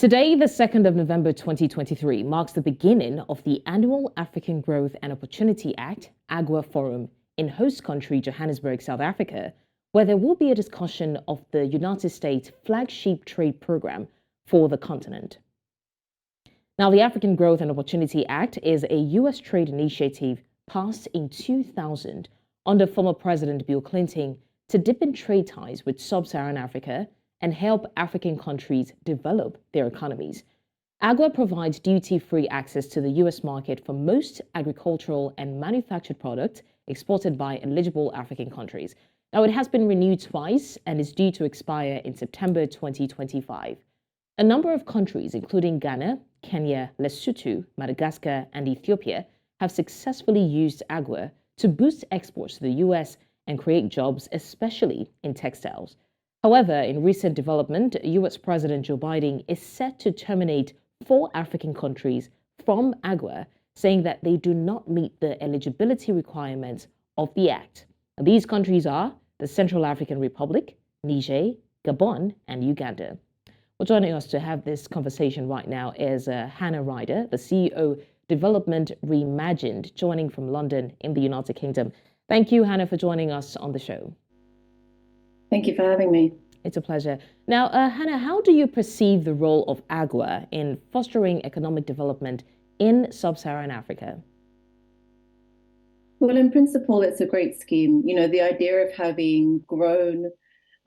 Today, the 2nd of November 2023, marks the beginning of the annual African Growth and Opportunity Act, AGWA Forum, in host country Johannesburg, South Africa, where there will be a discussion of the United States flagship trade program for the continent. Now, the African Growth and Opportunity Act is a U.S. trade initiative passed in 2000 under former President Bill Clinton to deepen trade ties with sub-Saharan Africa and help African countries develop their economies. AGWA provides duty-free access to the U.S. market for most agricultural and manufactured products exported by eligible African countries. Now, it has been renewed twice and is due to expire in September 2025. A number of countries, including Ghana, Kenya, Lesotho, Madagascar, and Ethiopia, have successfully used AGWA to boost exports to the U.S. and create jobs, especially in textiles. However, in recent development, U.S. President Joe Biden is set to terminate 4 African countries from AGWA, saying that they do not meet the eligibility requirements of the Act. These countries are the Central African Republic, Niger, Gabon, and Uganda. Well, joining us to have this conversation right now is Hannah Ryder, the CEO, Development Reimagined, joining from London in the United Kingdom. Thank you, Hannah, for joining us on the show. Thank you for having me. It's a pleasure. Now, Hannah, how do you perceive the role of AGWA in fostering economic development in sub-Saharan Africa? Well, in principle, it's a great scheme. You know, the idea of having grown,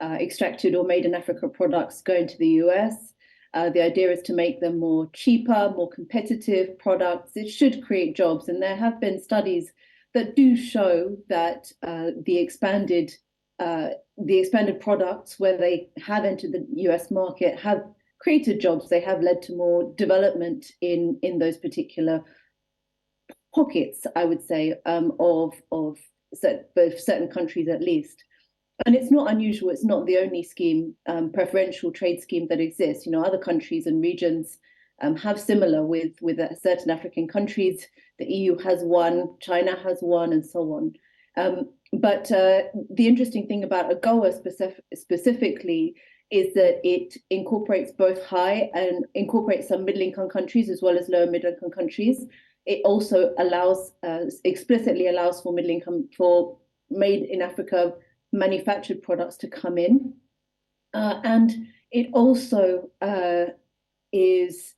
extracted or made in Africa products going to the US, the idea is to make them more cheaper, more competitive products. It should create jobs. And there have been studies that do show that the expanded products, where they have entered the US market, have created jobs. They have led to more development in those particular pockets, I would say, of certain countries at least. And it's not unusual. It's not the only scheme, preferential trade scheme that exists. You know, other countries and regions have similar with certain African countries. The EU has one, China has one, and so on. But the interesting thing about AGOA specifically is that it incorporates both high and incorporates some middle-income countries as well as lower middle-income countries. It also explicitly allows for middle-income, for made in Africa manufactured products to come in. And it also is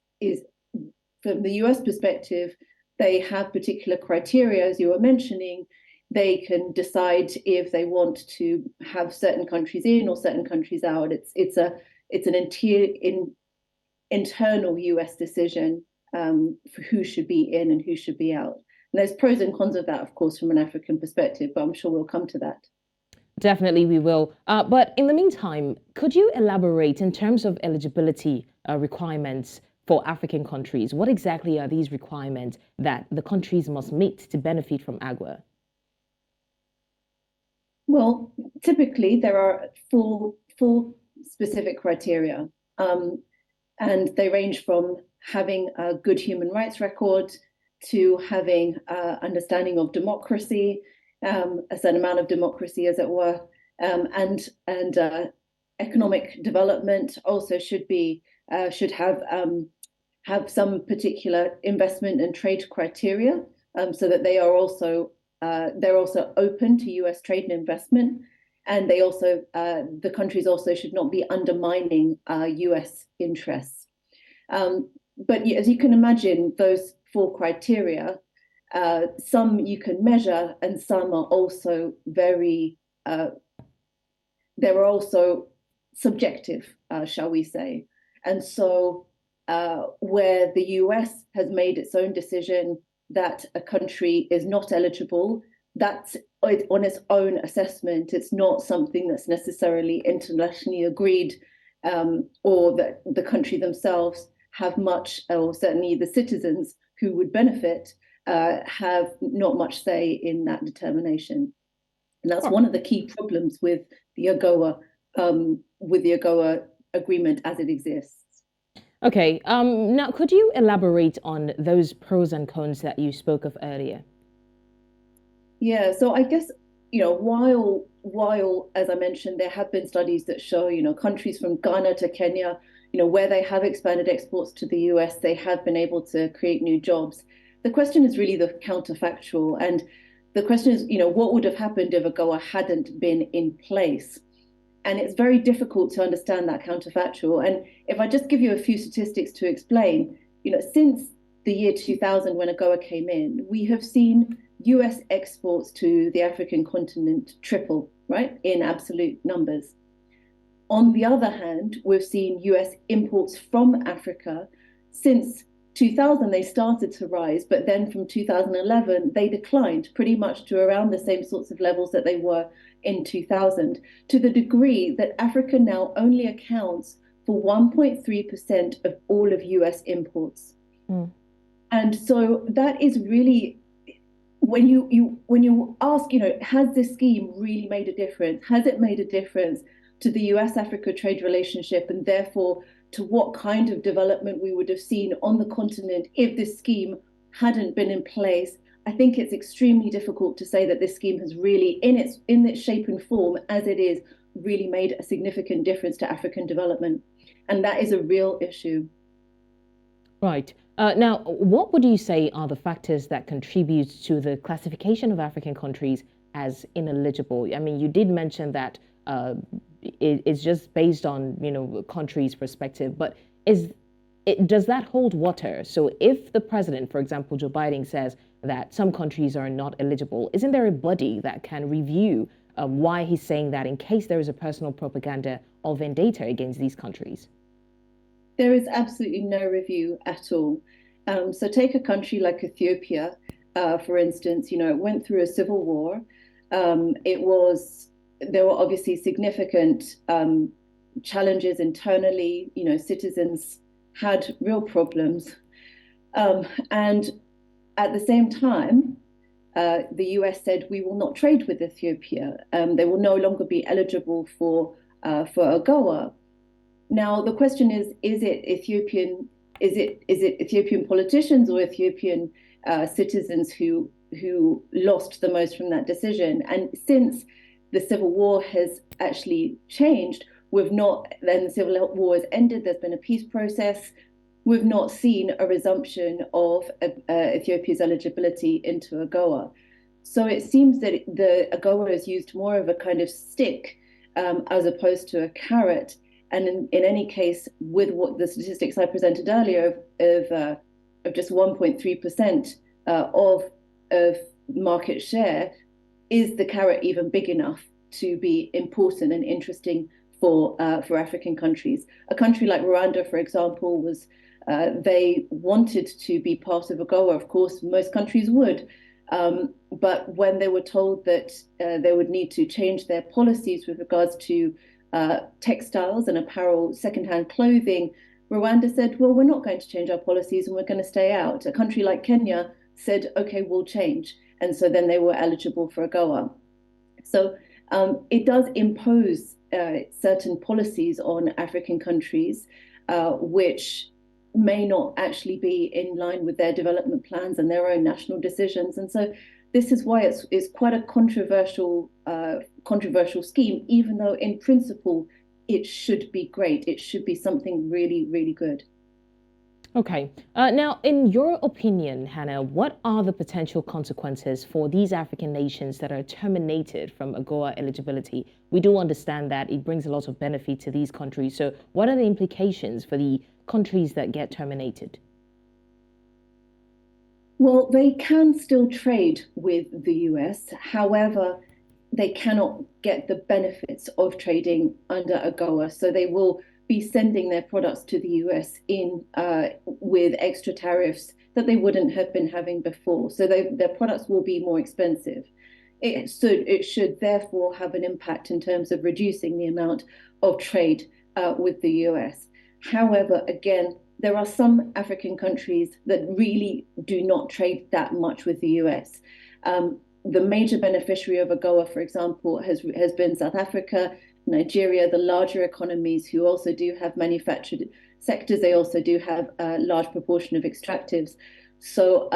from the US perspective, they have particular criteria, as you were mentioning. They can decide if they want to have certain countries in or certain countries out. It's an internal US decision for who should be in and who should be out. And there's pros and cons of that, of course, from an African perspective, but I'm sure we'll come to that. Definitely we will. But in the meantime, could you elaborate in terms of eligibility requirements for African countries? What exactly are these requirements that the countries must meet to benefit from AGWA? Well, typically there are four specific criteria, and they range from having a good human rights record to having understanding of democracy, a certain amount of democracy, as it were, and economic development also should have some particular investment and trade criteria, so that they are also they're also open to US trade and investment, and they also the countries also should not be undermining US interests. But as you can imagine, those 4 criteria, some you can measure, and some are also very they're also subjective, shall we say. And so where the US has made its own decision that a country is not eligible, that's on its own assessment. It's not something that's necessarily internationally agreed, or that the country themselves have much, or certainly the citizens who would benefit have not much say in that determination. And that's one of the key problems with the AGOA agreement as it exists. Okay, now could you elaborate on those pros and cons that you spoke of earlier? Yeah, so I guess, you know, while as I mentioned, there have been studies that show, you know, countries from Ghana to Kenya, where they have expanded exports to the US, they have been able to create new jobs. The question is really the counterfactual. And the question is, what would have happened if AGOA hadn't been in place? And it's very difficult to understand that counterfactual. And if I just give you a few statistics to explain, since the year 2000, when AGOA came in, we have seen US exports to the African continent triple, right, in absolute numbers. On the other hand, we've seen US imports from Africa. Since 2000, they started to rise, but then from 2011, they declined pretty much to around the same sorts of levels that they were in 2000, to the degree that Africa now only accounts for 1.3% of all of US imports. Mm. And so that is really, when you ask, has this scheme really made a difference? Has it made a difference to the US-Africa trade relationship, and therefore to what kind of development we would have seen on the continent if this scheme hadn't been in place? I think it's extremely difficult to say that this scheme has really, in its shape and form as it is, really made a significant difference to African development. And that is a real issue. Right. Now, what would you say are the factors that contribute to the classification of African countries as ineligible? I mean, you did mention that it's just based on, country's perspective, but does that hold water? So if the president, for example, Joe Biden, says that some countries are not eligible, isn't there a body that can review why he's saying that in case there is a personal propaganda or vendetta against these countries? There is absolutely no review at all. So take a country like Ethiopia, for instance, it went through a civil war. There were obviously significant challenges internally. Citizens had real problems. And at the same time, the US said, we will not trade with Ethiopia. They will no longer be eligible for AGOA. Now, the question is it Ethiopian politicians or Ethiopian citizens who lost the most from that decision? And since the civil war has actually changed, then the civil war has ended, there's been a peace process, we've not seen a resumption of Ethiopia's eligibility into AGOA. So it seems that the AGOA is used more of a kind of stick as opposed to a carrot. And in any case, with what the statistics I presented earlier of just 1.3% of market share, is the carrot even big enough to be important and interesting for African countries? A country like Rwanda, for example, they wanted to be part of AGOA. Of course, most countries would. But when they were told that they would need to change their policies with regards to textiles and apparel, secondhand clothing, Rwanda said, well, we're not going to change our policies and we're going to stay out. A country like Kenya said, okay, we'll change. And so then they were eligible for AGOA. So it does impose certain policies on African countries, which may not actually be in line with their development plans and their own national decisions. And so this is why it's quite a controversial scheme, even though in principle it should be great. It should be something really, really good. Okay. Now, in your opinion, Hannah, what are the potential consequences for these African nations that are terminated from AGOA eligibility? We do understand that it brings a lot of benefit to these countries. So what are the implications for the countries that get terminated? Well, they can still trade with the US. However, they cannot get the benefits of trading under AGOA. So they will be sending their products to the US with extra tariffs that they wouldn't have been having before. So their products will be more expensive. It should therefore have an impact in terms of reducing the amount of trade with the US. However, again, there are some African countries that really do not trade that much with the US. The major beneficiary of AGOA, for example, has been South Africa, Nigeria, the larger economies who also do have manufactured sectors. They also do have a large proportion of extractives. So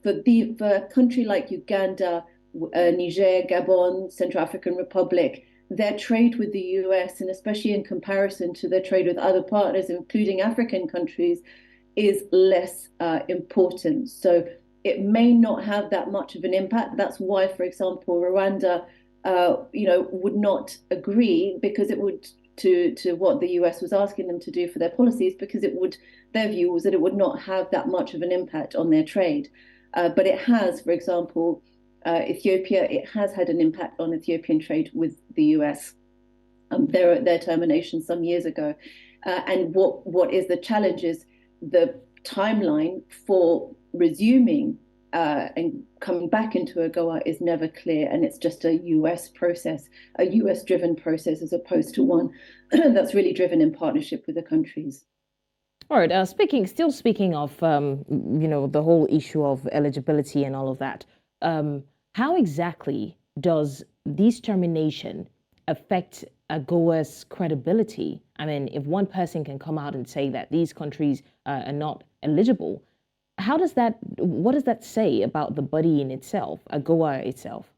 for a country like Uganda, Niger, Gabon, Central African Republic, their trade with the US, and especially in comparison to their trade with other partners, including African countries, is less important. So it may not have that much of an impact. That's why, for example, Rwanda, would not agree because it would to what the US was asking them to do for their policies, because their view was that it would not have that much of an impact on their trade. But it has, for example, Ethiopia, it has had an impact on Ethiopian trade with the US. Their termination some years ago. And what is the challenge is the timeline for resuming and coming back into AGOA is never clear, and it's just a US process, a US driven process, as opposed to one that's really driven in partnership with the countries. All right. Still speaking of, the whole issue of eligibility and all of that. How exactly does this termination affect AGOA's credibility? I mean, if one person can come out and say that these countries are not eligible, what does that say about the body in itself, AGOA itself?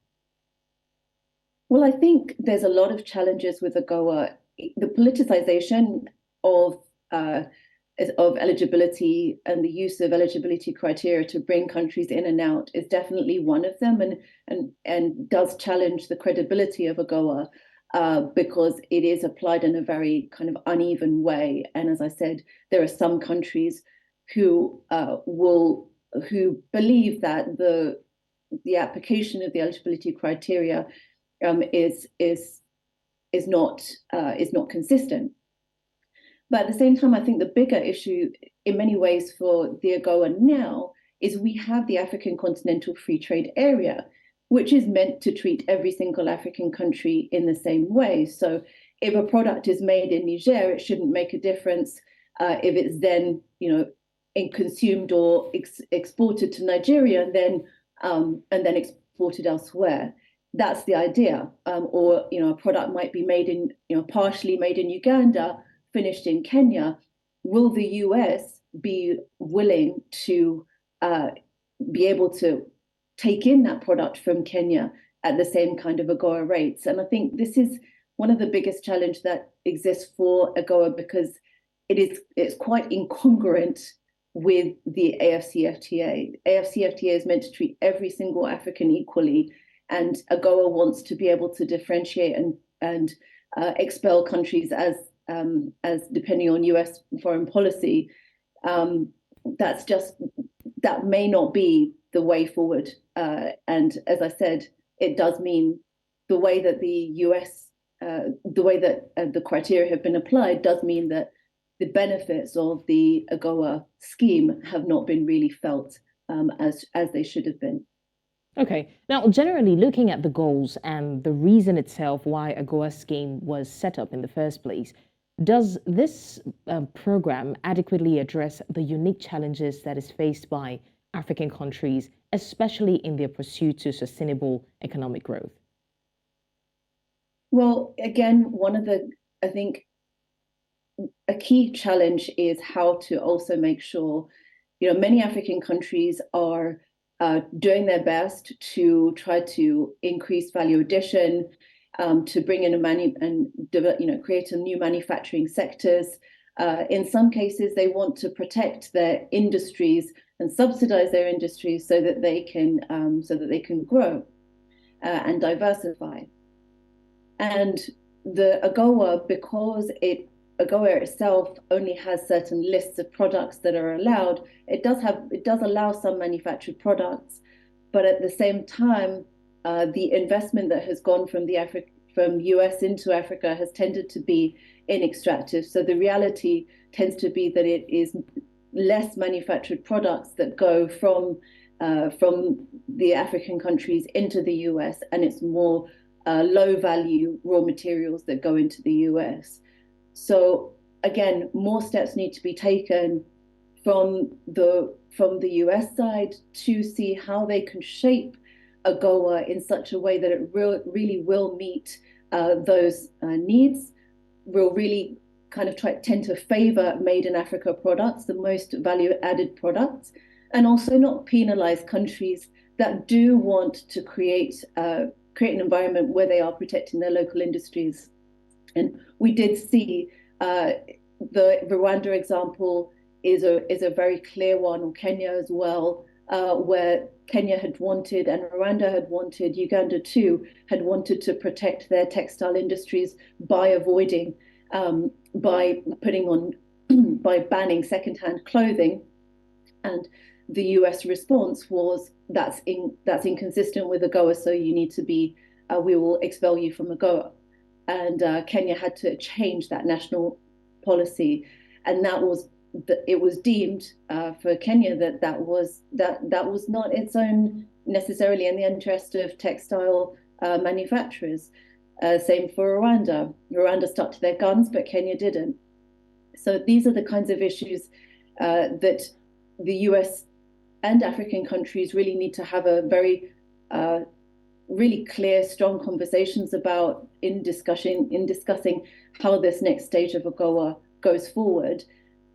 Well, I think there's a lot of challenges with AGOA. The politicization of eligibility and the use of eligibility criteria to bring countries in and out is definitely one of them, and does challenge the credibility of AGOA because it is applied in a very kind of uneven way. And as I said, there are some countries who believe that the application of the eligibility criteria is not consistent. But at the same time, I think the bigger issue in many ways for the AGOA now is we have the African Continental Free Trade Area, which is meant to treat every single African country in the same way. So if a product is made in Niger, it shouldn't make a difference if it's then, consumed or exported to Nigeria and then exported elsewhere. That's the idea. Or a product might be made in, partially made in Uganda, finished in Kenya. Will the US be willing to be able to take in that product from Kenya at the same kind of AGOA rates? And I think this is one of the biggest challenges that exists for AGOA, because it's quite incongruent with the AFCFTA. AFCFTA is meant to treat every single African equally, and AGOA wants to be able to differentiate and expel countries as depending on US foreign policy. That may not be the way forward. And as I said, it does mean the way that the criteria have been applied does mean that the benefits of the AGOA scheme have not been really felt as they should have been. Okay. Now, generally looking at the goals and the reason itself why AGOA scheme was set up in the first place, does this program adequately address the unique challenges that is faced by African countries, especially in their pursuit to sustainable economic growth? Well, again, I think a key challenge is how to also make sure, many African countries are doing their best to try to increase value addition, to bring in create a new manufacturing sectors. In some cases, they want to protect their industries and subsidize their industries so that they can grow and diversify. And the AGOA, because AGOA itself only has certain lists of products that are allowed, it does allow some manufactured products, but at the same time, the investment that has gone from US into Africa has tended to be in extractive. So the reality tends to be that it is less manufactured products that go from the African countries into the US, and it's more low value raw materials that go into the US. So again, more steps need to be taken from the US side to see how they can shape AGOA in such a way that it really will meet those needs, will really kind of tend to favor made in Africa products, the most value added products, and also not penalize countries that do want to create create an environment where they are protecting their local industries. And we did see the Rwanda example is a very clear one, or Kenya as well, where Kenya had wanted, and Rwanda had wanted, Uganda too, had wanted to protect their textile industries by avoiding, by putting on, by banning secondhand clothing. And the US response was that's inconsistent with AGOA, so you need to be, we will expel you from AGOA. And Kenya had to change that national policy, and it was deemed for Kenya that was not its own necessarily in the interest of textile manufacturers. Same for Rwanda. Rwanda stuck to their guns, but Kenya didn't. So these are the kinds of issues that the US and African countries really need to have a very really clear, strong conversations about in discussing how this next stage of AGOA goes forward.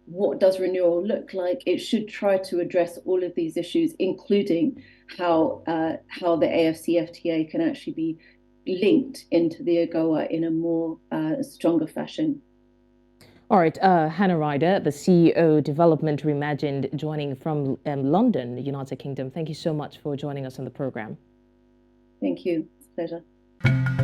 What does renewal look like? It should try to address all of these issues, including how the AFCFTA can actually be linked into the AGOA in a more stronger fashion. All right, Hannah Ryder, the CEO, Development Reimagined, joining from London, United Kingdom. Thank you so much for joining us on the program. Thank you. It's a pleasure.